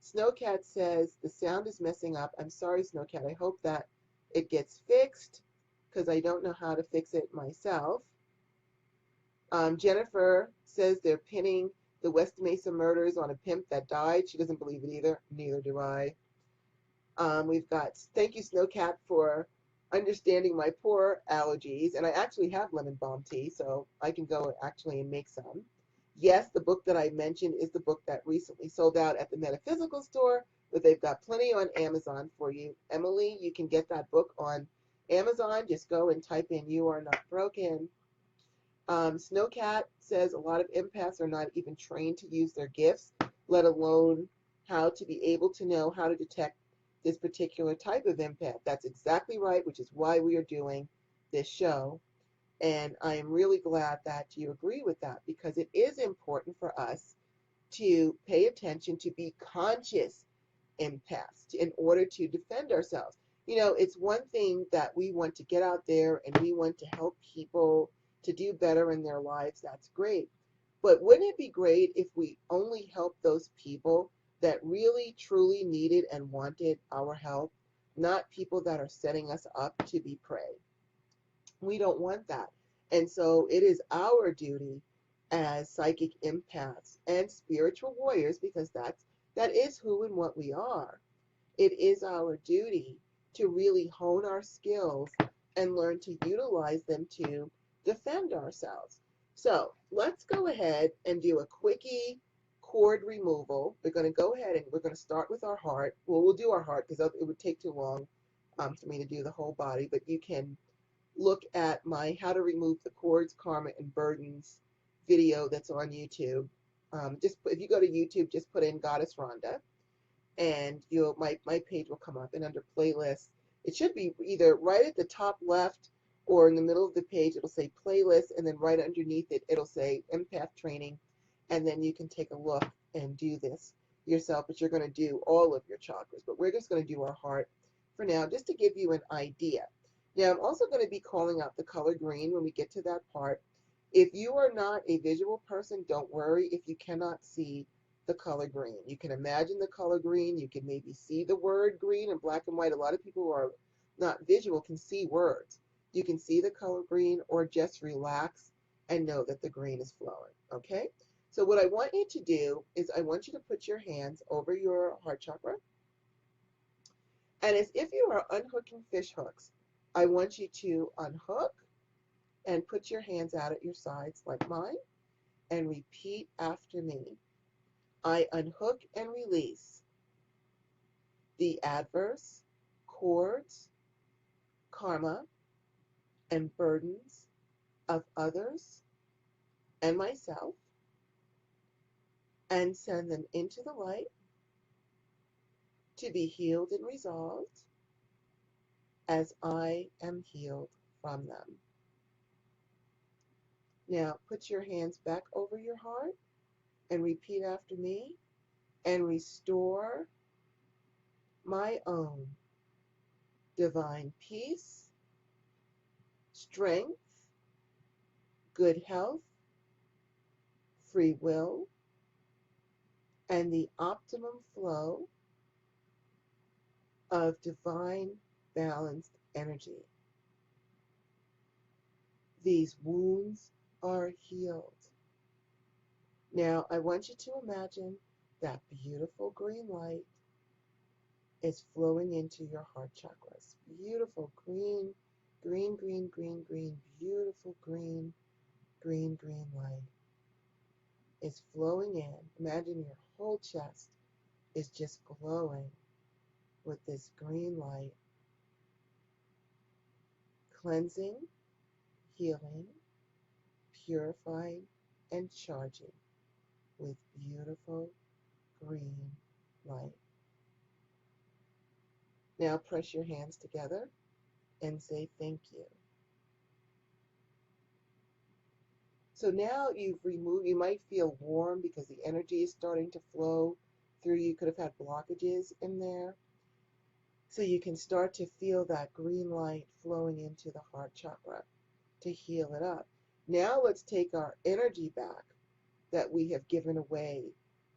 Snowcat says the sound is messing up. I'm sorry, Snowcat. I hope that it gets fixed because I don't know how to fix it myself. Jennifer says they're pinning the West Mesa murders on a pimp that died. She doesn't believe it either. Neither do I. We've got, thank you, Snowcat, for understanding my poor allergies. And I actually have lemon balm tea, so I can go actually and make some. Yes, the book that I mentioned is the book that recently sold out at the Metaphysical store, but they've got plenty on Amazon for you. Emily, you can get that book on Amazon. Just go and type in "You Are Not Broken." Snowcat says a lot of empaths are not even trained to use their gifts, let alone how to be able to know how to detect this particular type of empath. That's exactly right, which is why we are doing this show. And I am really glad that you agree with that, because it is important for us to pay attention, to be conscious empaths in order to defend ourselves. You know, it's one thing that we want to get out there and we want to help people to do better in their lives. That's great. But wouldn't it be great if we only help those people that really, truly needed and wanted our help, not people that are setting us up to be prey? We don't want that. And so it is our duty as psychic empaths and spiritual warriors, because that is who and what we are. It is our duty to really hone our skills and learn to utilize them to defend ourselves. So let's go ahead and do a quickie cord removal. We're going to go ahead and we're going to start with our heart. Well, we'll do our heart because it would take too long for me to do the whole body, but you can look at my How to Remove the Cords, Karma, and Burdens video that's on YouTube. Just if you go to YouTube, just put in Goddess Rhonda, and my page will come up. And under playlists, it should be either right at the top left or in the middle of the page. It'll say playlist, and then right underneath it, it'll say empath training, and then you can take a look and do this yourself. But you're going to do all of your chakras, but we're just going to do our heart for now, just to give you an idea. Now, I'm also going to be calling out the color green when we get to that part. If you are not a visual person, don't worry if you cannot see the color green. You can imagine the color green. You can maybe see the word green in black and white. A lot of people who are not visual can see words. You can see the color green, or just relax and know that the green is flowing, okay? So what I want you to do is I want you to put your hands over your heart chakra. And as if you are unhooking fish hooks, I want you to unhook and put your hands out at your sides like mine and repeat after me. I unhook and release the adverse cords, karma, and burdens of others and myself, and send them into the light to be healed and resolved as I am healed from them. Now put your hands back over your heart and repeat after me, and restore my own divine peace, strength, good health, free will, and the optimum flow of divine balanced energy. These wounds are healed. Now, I want you to imagine that beautiful green light is flowing into your heart chakras. Beautiful green, green, green, green, green, beautiful green, green, green light is flowing in. Imagine your whole chest is just glowing with this green light, cleansing, healing, purifying, and charging with beautiful green light. Now press your hands together and say thank you. So now you've removed, you might feel warm because the energy is starting to flow through. You could have had blockages in there. So you can start to feel that green light flowing into the heart chakra to heal it up. Now let's take our energy back that we have given away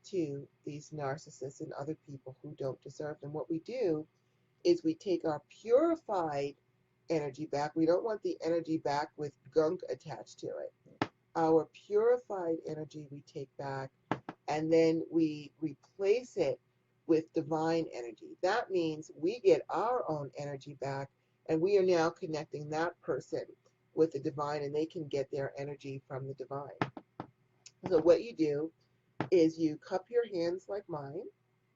to these narcissists and other people who don't deserve them. What we do is we take our purified energy back. We don't want the energy back with gunk attached to it. Our purified energy we take back, and then we replace it with divine energy. That means we get our own energy back, and we are now connecting that person with the divine, and they can get their energy from the divine. So what you do is you cup your hands like mine.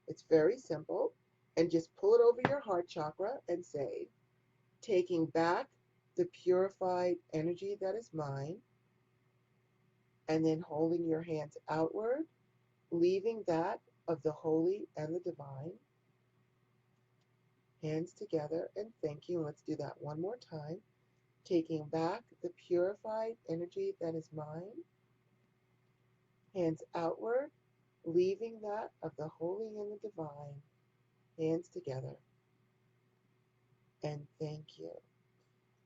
It's very simple. And just pull it over your heart chakra and say, taking back the purified energy that is mine, and then holding your hands outward, leaving that of the holy and the divine. Hands together and thank you. Let's do that one more time. Taking back the purified energy that is mine, hands outward, leaving that of the holy and the divine. Hands together and thank you.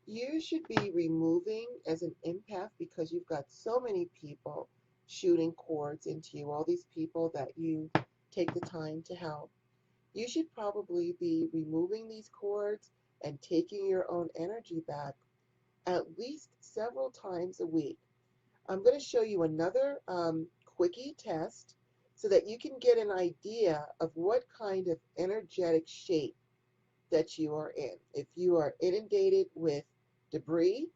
You should be removing as an empath, because you've got so many people shooting cords into you, all these people that you take the time to help. You should probably be removing these cords and taking your own energy back at least several times a week. I'm going to show you another quickie test so that you can get an idea of what kind of energetic shape that you are in. If you are inundated with debris,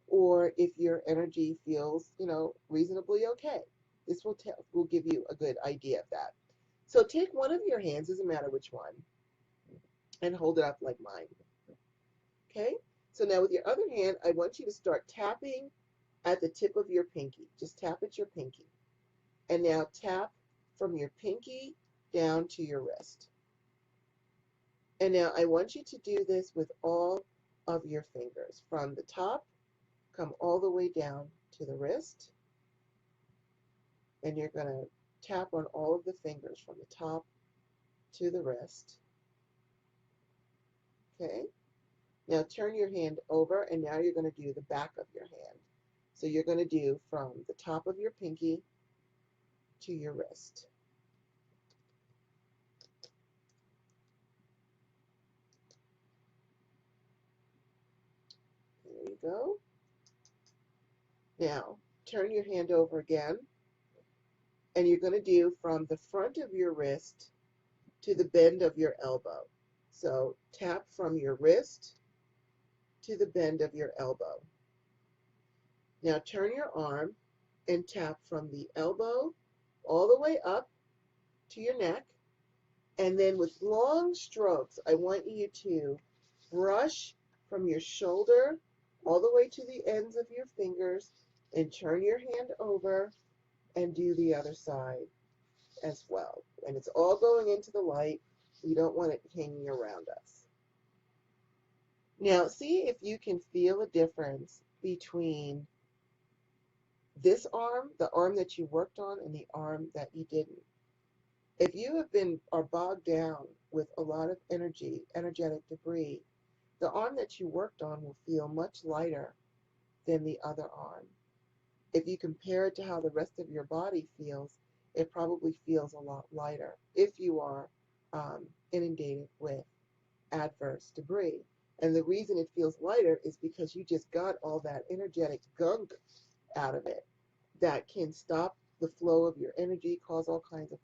or if your energy feels, reasonably okay. This will give you a good idea of that. So take one of your hands, doesn't matter which one, and hold it up like mine. Okay? So now with your other hand, I want you to start tapping at the tip of your pinky. Just tap at your pinky. And now tap from your pinky down to your wrist. And now I want you to do this with all of your fingers. From the top, come all the way down to the wrist. And you're going to tap on all of the fingers from the top to the wrist. Okay? Now turn your hand over, and now you're going to do the back of your hand. So you're going to do from the top of your pinky to your wrist. There you go. Now turn your hand over again, and you're going to do from the front of your wrist to the bend of your elbow. So tap from your wrist to the bend of your elbow. Now turn your arm and tap from the elbow all the way up to your neck. And then with long strokes, I want you to brush from your shoulder all the way to the ends of your fingers, and turn your hand over and do the other side as well. And it's all going into the light. We don't want it hanging around us. Now see if you can feel a difference between this arm, the arm that you worked on, and the arm that you didn't. If you are bogged down with a lot of energetic debris, the arm that you worked on will feel much lighter than the other arm. If you compare it to how the rest of your body feels, it probably feels a lot lighter if you are inundated with adverse debris. And the reason it feels lighter is because you just got all that energetic gunk out of it that can stop the flow of your energy, cause all kinds of.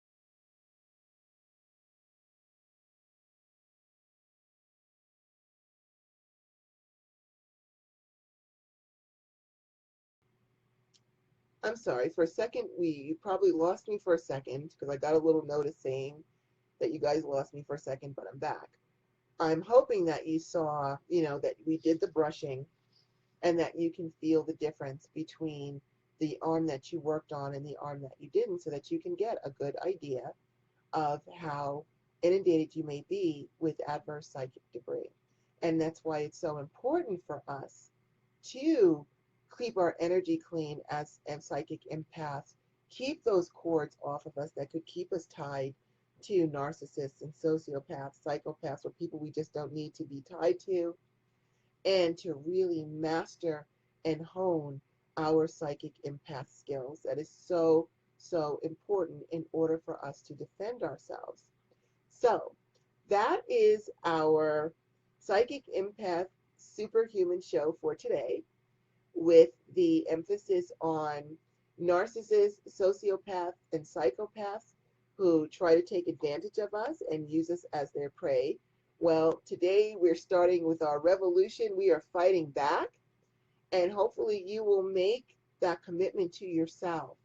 I'm sorry, for a second, you probably lost me for a second because I got a little notice saying that you guys lost me for a second, but I'm back. I'm hoping that you saw, that we did the brushing and that you can feel the difference between the arm that you worked on and the arm that you didn't, so that you can get a good idea of how inundated you may be with adverse psychic debris. And that's why it's so important for us to keep our energy clean as psychic empaths, keep those cords off of us that could keep us tied to narcissists and sociopaths, psychopaths, or people we just don't need to be tied to, and to really master and hone our psychic empath skills. That is so, so important in order for us to defend ourselves. So, that is our psychic empath superhuman show for today, with the emphasis on narcissists, sociopaths, and psychopaths who try to take advantage of us and use us as their prey. Well, today we're starting with our revolution. We are fighting back, and hopefully you will make that commitment to yourself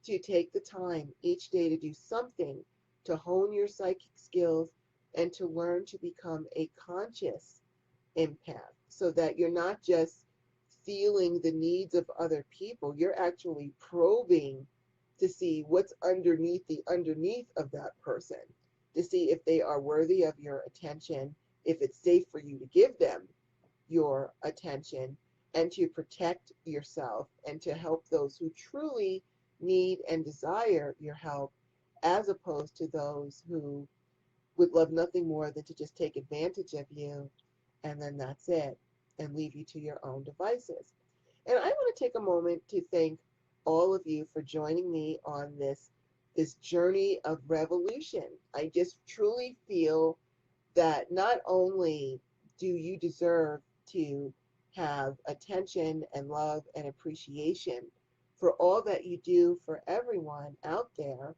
to take the time each day to do something to hone your psychic skills and to learn to become a conscious empath, so that you're not just feeling the needs of other people, you're actually probing to see what's underneath of that person, to see if they are worthy of your attention, if it's safe for you to give them your attention, and to protect yourself and to help those who truly need and desire your help, as opposed to those who would love nothing more than to just take advantage of you, and then that's it, and leave you to your own devices. And I want to take a moment to thank all of you for joining me on this journey of revolution. I just truly feel that not only do you deserve to have attention and love and appreciation for all that you do for everyone out there,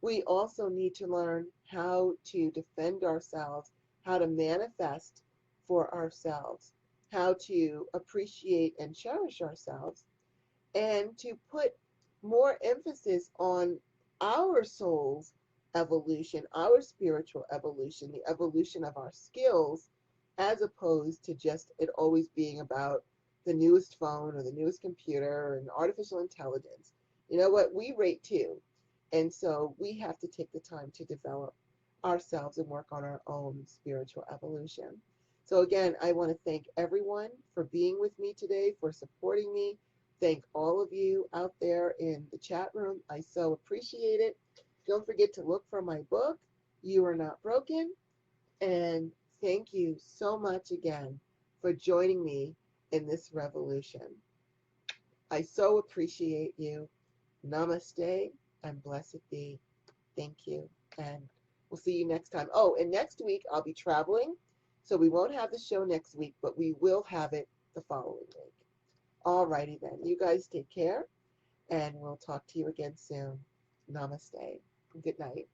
we also need to learn how to defend ourselves, how to manifest for ourselves, how to appreciate and cherish ourselves, and to put more emphasis on our soul's evolution, our spiritual evolution, the evolution of our skills, as opposed to just it always being about the newest phone or the newest computer and artificial intelligence. You know what? We rate too. And so we have to take the time to develop ourselves and work on our own spiritual evolution. So again, I want to thank everyone for being with me today, for supporting me. Thank all of you out there in the chat room. I so appreciate it. Don't forget to look for my book, You Are Not Broken. And thank you so much again for joining me in this revolution. I so appreciate you. Namaste and blessed be. Thank you. And we'll see you next time. Oh, and next week I'll be traveling. So we won't have the show next week, but we will have it the following week. All righty then. You guys take care, and we'll talk to you again soon. Namaste. Good night.